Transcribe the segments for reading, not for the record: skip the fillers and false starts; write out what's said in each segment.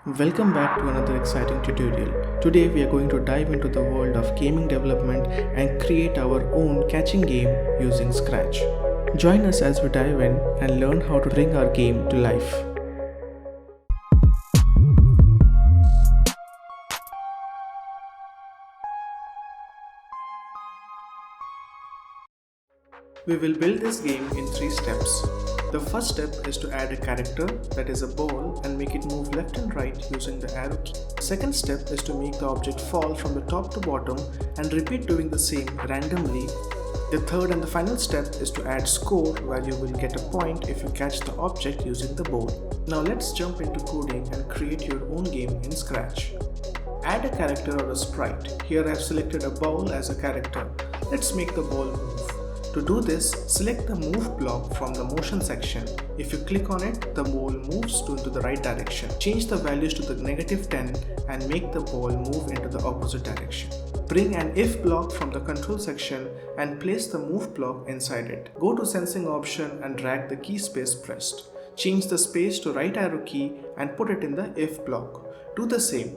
Welcome back to another exciting tutorial. Today we are going to dive into the world of gaming development and create our own catching game using Scratch. Join us as we dive in and learn how to bring our game to life. We will build this game in 3 steps. The first step is to add a character, that is a ball, and make it move left and right using the arrow key. The second step is to make the object fall from the top to bottom and repeat doing the same randomly. The third and the final step is to add score, where you will get a point if you catch the object using the ball. Now let's jump into coding and create your own game in Scratch. Add a character or a sprite. Here I have selected a ball as a character. Let's make the ball move. To do this, select the move block from the motion section. If you click on it, the ball moves into the right direction. Change the values to the -10 and make the ball move into the opposite direction. Bring an if block from the control section and place the move block inside it. Go to sensing option and drag the key space pressed. Change the space to right arrow key and put it in the if block. Do the same.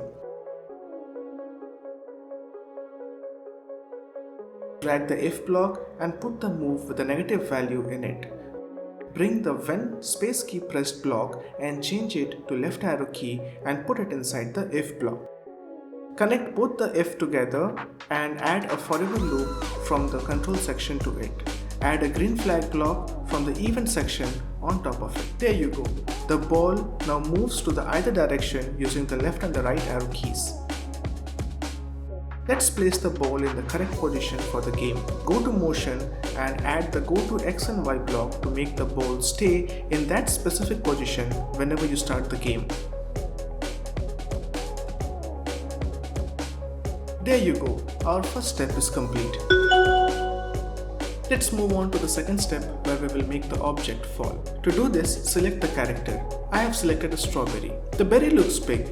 Drag the if block and put the move with a negative value in it. Bring the when space key pressed block and change it to left arrow key and put it inside the if block. Connect both the if together and add a forever loop from the control section to it. Add a green flag block from the event section on top of it. There you go. The ball now moves to the either direction using the left and the right arrow keys. Let's place the ball in the correct position for the game. Go to motion and add the go to X and Y block to make the ball stay in that specific position whenever you start the game. There you go, our first step is complete. Let's move on to the second step where we will make the object fall. To do this, select the character. I have selected a strawberry. The berry looks big.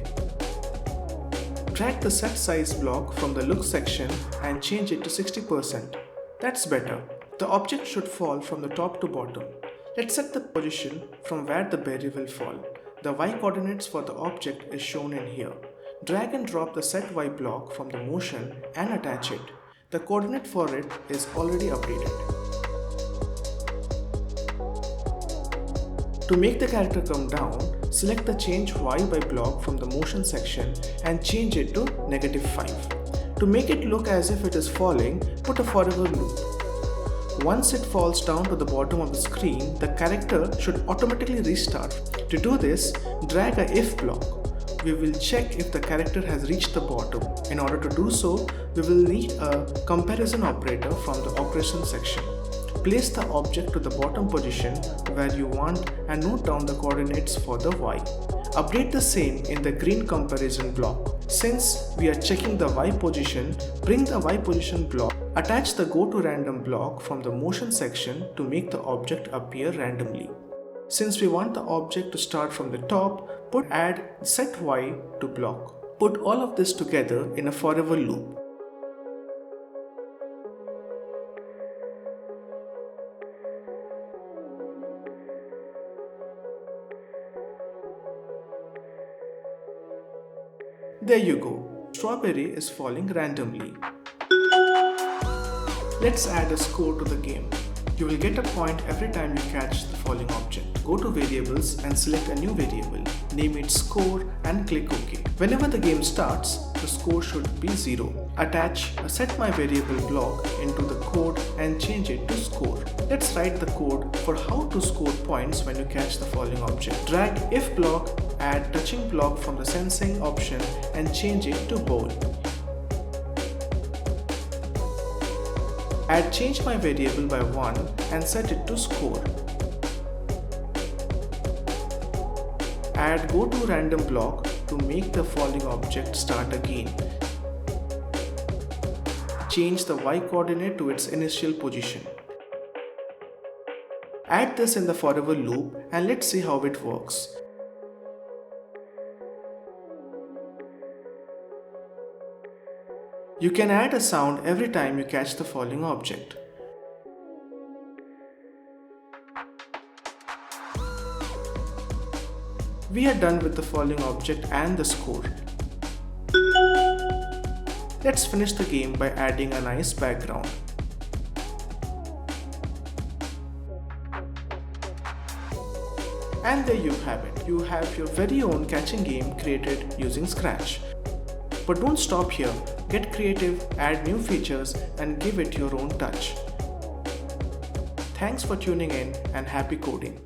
Drag the set size block from the look section and change it to 60%. That's better. The object should fall from the top to bottom. Let's set the position from where the berry will fall. The Y coordinates for the object is shown in here. Drag and drop the set Y block from the motion and attach it. The coordinate for it is already updated. To make the character come down, select the change Y by block from the motion section and change it to -5. To make it look as if it is falling, put a forever loop. Once it falls down to the bottom of the screen, the character should automatically restart. To do this, drag a if block. We will check if the character has reached the bottom. In order to do so, we will need a comparison operator from the operation section. Place the object to the bottom position where you want and note down the coordinates for the Y. Update the same in the green comparison block. Since we are checking the Y position, bring the Y position block. Attach the go to random block from the motion section to make the object appear randomly. Since we want the object to start from the top, add set Y to block. Put all of this together in a forever loop. There you go. Strawberry is falling randomly. Let's add a score to the game. You will get a point every time you catch the falling object. Go to variables and select a new variable. Name it score and click OK. Whenever the game starts, the score should be 0. Attach a set my variable block into the code and change it to score. Let's write the code for how to score points when you catch the falling object. Drag if block, add touching block from the sensing option and change it to ball. Add change my variable by 1 and set it to score. Add go to random block to make the falling object start again. Change the Y coordinate to its initial position. Add this in the forever loop and let's see how it works. You can add a sound every time you catch the falling object. We are done with the following object and the score. Let's finish the game by adding a nice background. And there you have it. You have your very own catching game created using Scratch. But don't stop here. Get creative, add new features, and give it your own touch. Thanks for tuning in and happy coding.